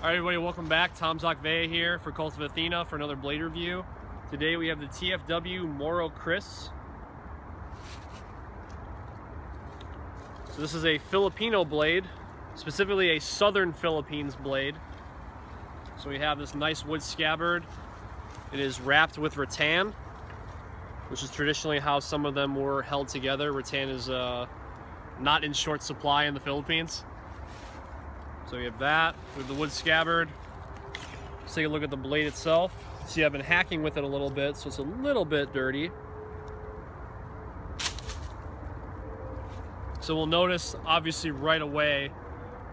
Alright everybody, welcome back. Tom Zakvea here for Kult of Athena for another blade review. Today we have the TFW Moro Kris. So this is a Filipino blade, specifically a southern Philippines blade. So we have this nice wood scabbard. It is wrapped with rattan, which is traditionally how some of them were held together. Rattan is not in short supply in the Philippines. So we have that with the wood scabbard. Let's take a look at the blade itself. See, I've been hacking with it a little bit, so it's a little bit dirty. So we'll notice, obviously, right away,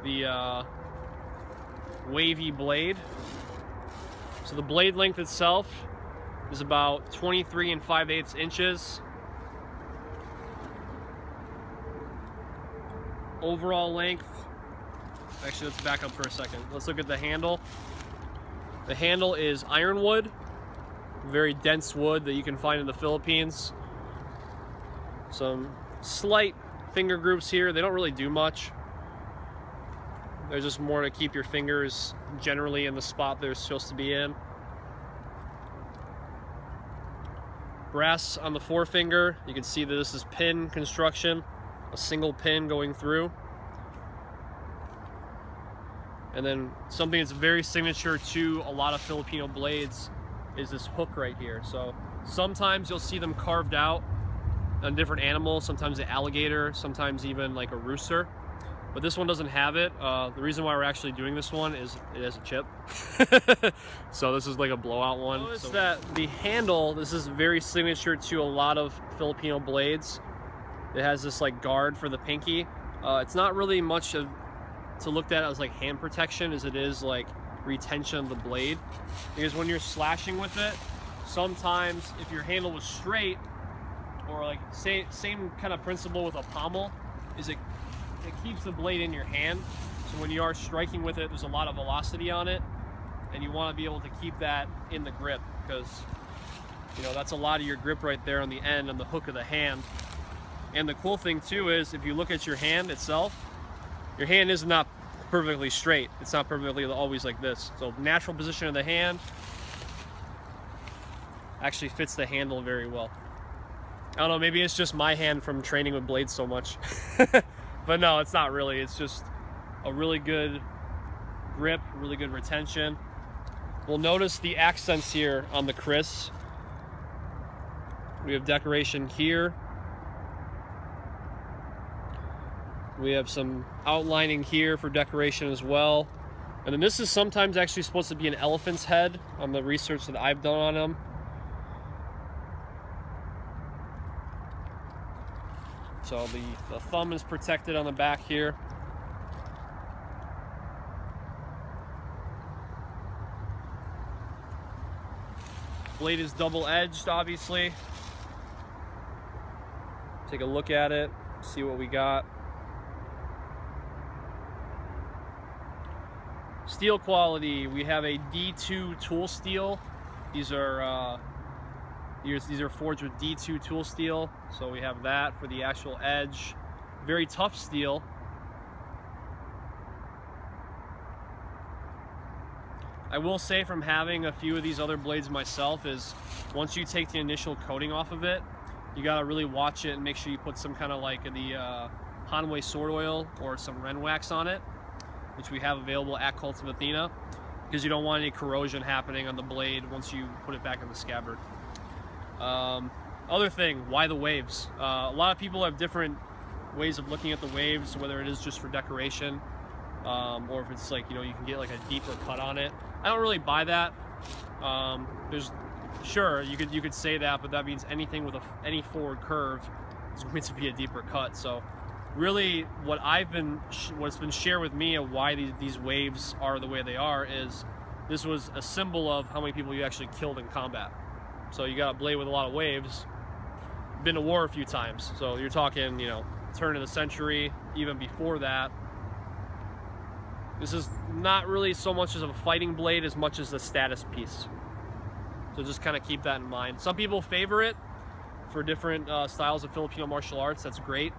the wavy blade. So the blade length itself is about 23 5/8 inches. Overall length, actually, let's back up for a second. Let's look at the handle. The handle is ironwood, very dense wood that you can find in the Philippines. Some slight finger grooves here. They don't really do much. They're just more to keep your fingers generally in the spot they're supposed to be in. Brass on the forefinger. You can see that this is pin construction, a single pin going through. And then something that's very signature to a lot of Filipino blades is this hook right here. So sometimes you'll see them carved out on different animals, sometimes an alligator, sometimes even like a rooster. But this one doesn't have it. The reason why we're actually doing this one is it has a chip. So this is like a blowout one. Notice that the handle, this is very signature to a lot of Filipino blades. It has this like guard for the pinky. It's not really much of to look at as like hand protection as it is like retention of the blade, because when you're slashing with it, sometimes if your handle was straight, or like same kind of principle with a pommel, is it keeps the blade in your hand. So when you are striking with it, there's a lot of velocity on it, and you want to be able to keep that in the grip, because you know that's a lot of your grip right there on the end, on the hook of the hand. And the cool thing too is, if you look at your hand itself, your hand is not perfectly straight. It's not perfectly always like this. So natural position of the hand actually fits the handle very well. I don't know, maybe it's just my hand from training with blades so much. But no, it's not really. It's just a really good grip, really good retention. We'll notice the accents here on the Kris. We have decoration here. We have some outlining here for decoration as well. And then this is sometimes actually supposed to be an elephant's head on the research that I've done on them. So the thumb is protected on the back here. Blade is double-edged, obviously. Take a look at it, see what we got. Steel quality, we have a D2 tool steel. These are forged with D2 tool steel, so we have that for the actual edge. Very tough steel. I will say, from having a few of these other blades myself, is once you take the initial coating off of it, you gotta really watch it and make sure you put some kind of like the Hanway sword oil or some Ren wax on it, which we have available at Kult of Athena, because you don't want any corrosion happening on the blade once you put it back in the scabbard. Other thing, why the waves? A lot of people have different ways of looking at the waves, whether it is just for decoration, or if it's like, you know, you can get like a deeper cut on it. I don't really buy that. Sure, you could say that, but that means anything with any forward curve is going to be a deeper cut. So really, what's been shared with me of why these waves are the way they are is this was a symbol of how many people you actually killed in combat. So you got a blade with a lot of waves, been to war a few times. So you're talking, you know, turn of the century, even before that. This is not really so much as a fighting blade as much as a status piece. So just kind of keep that in mind. Some people favor it for different styles of Filipino martial arts. That's great.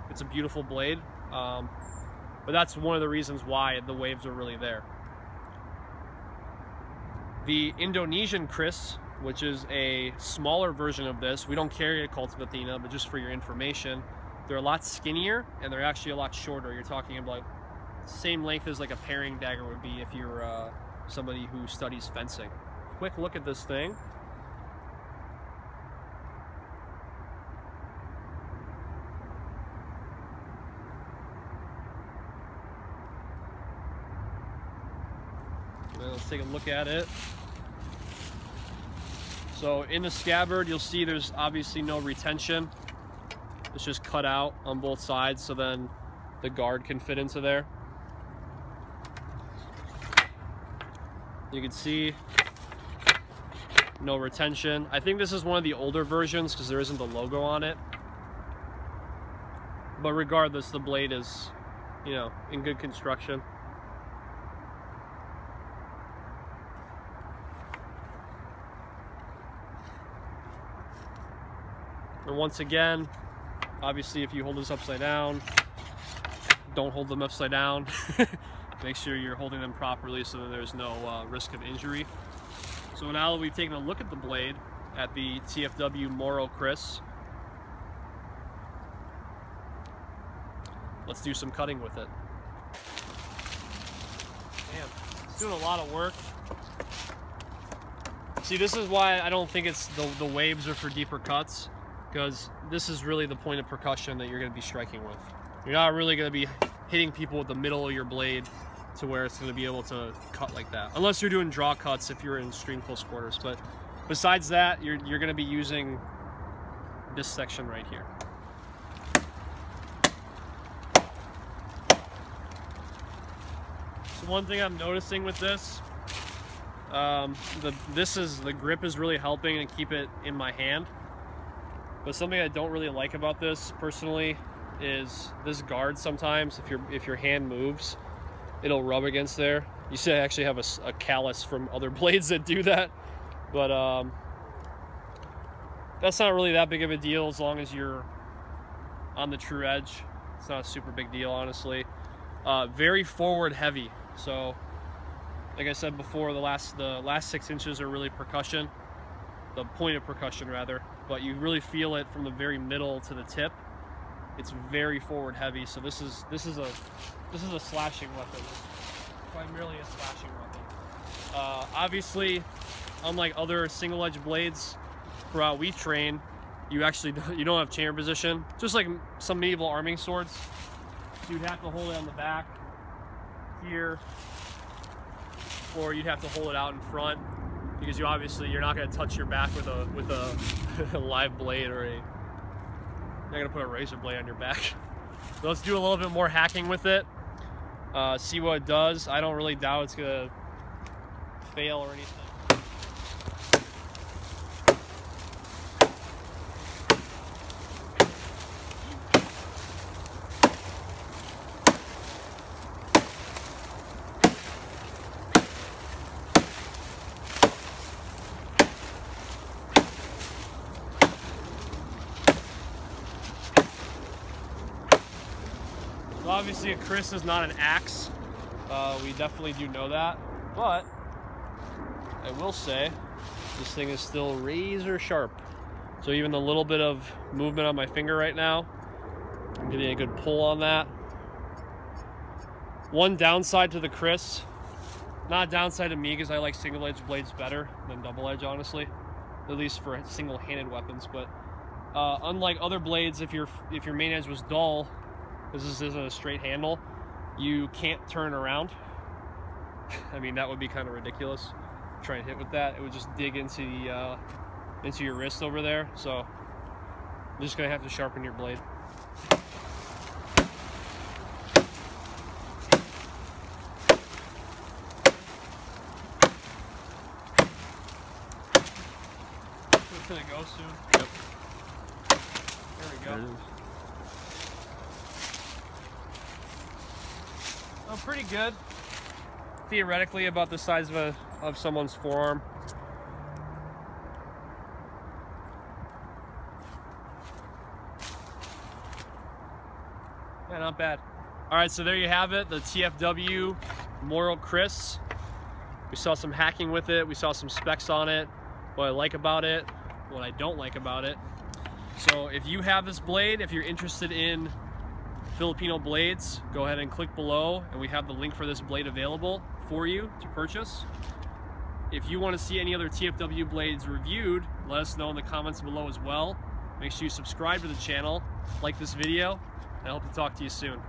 It's a beautiful blade. But that's one of the reasons why the waves are really there. The Indonesian Kris, which is a smaller version of this, we don't carry a Kult of Athena, but just for your information, they're a lot skinnier and they're actually a lot shorter. You're talking about same length as like a paring dagger would be if you're somebody who studies fencing. Quick look at this thing. Let's take a look at it. So in the scabbard, you'll see there's obviously no retention. It's just cut out on both sides, so then the guard can fit into there. You can see no retention. I think this is one of the older versions because there isn't the logo on it. But regardless, the blade is, you know, in good construction. And once again, obviously if you hold this upside down, don't hold them upside down. Make sure you're holding them properly so that there's no risk of injury. So now that we've taken a look at the blade at the TFW Moro Kris, let's do some cutting with it. Man, it's doing a lot of work. See, this is why I don't think it's the waves are for deeper cuts, because this is really the point of percussion that you're going to be striking with. You're not really going to be hitting people with the middle of your blade to where it's going to be able to cut like that, unless you're doing draw cuts if you're in extreme close quarters. But besides that, you're going to be using this section right here. So one thing I'm noticing with this, the grip is really helping and keep it in my hand. But something I don't really like about this personally is this guard. Sometimes if your hand moves, it'll rub against there. You see I actually have a callus from other blades that do that, but that's not really that big of a deal as long as you're on the true edge. It's not a super big deal, honestly. Very forward heavy. So like I said before, the last 6 inches are really percussion, the point of percussion rather, but you really feel it from the very middle to the tip. It's very forward heavy. So this is a slashing weapon. It's primarily a slashing weapon. Obviously, unlike other single edge blades, for how we train, you don't have chamber position. Just like some medieval arming swords, so you'd have to hold it on the back here, or you'd have to hold it out in front, because you're not going to touch your back with a live blade, or you're not going to put a razor blade on your back. So let's do a little bit more hacking with it. See what it does. I don't really doubt it's going to fail or anything. So obviously a Kris is not an axe. We definitely do know that, but I will say this thing is still razor sharp. So even the little bit of movement on my finger right now, I'm getting a good pull on that. One downside to the Kris, not a downside to me because I like single edge blades better than double edge, honestly, at least for single-handed weapons. But unlike other blades, if your main edge was dull, this isn't a straight handle, you can't turn around. I mean, that would be kind of ridiculous. Try and hit with that, it would just dig into your wrist over there. So you're just gonna have to sharpen your blade. It's gonna go soon. Yep. There we go. There it is. Oh, pretty good. Theoretically, about the size of someone's forearm. Yeah, not bad. All right, so there you have it, the TFW Moro Kris. We saw some hacking with it. We saw some specs on it, what I like about it, what I don't like about it. So if you have this blade, if you're interested in Filipino blades, go ahead and click below and we have the link for this blade available for you to purchase. If you want to see any other TFW blades reviewed, let us know in the comments below as well. Make sure you subscribe to the channel, like this video, and I hope to talk to you soon.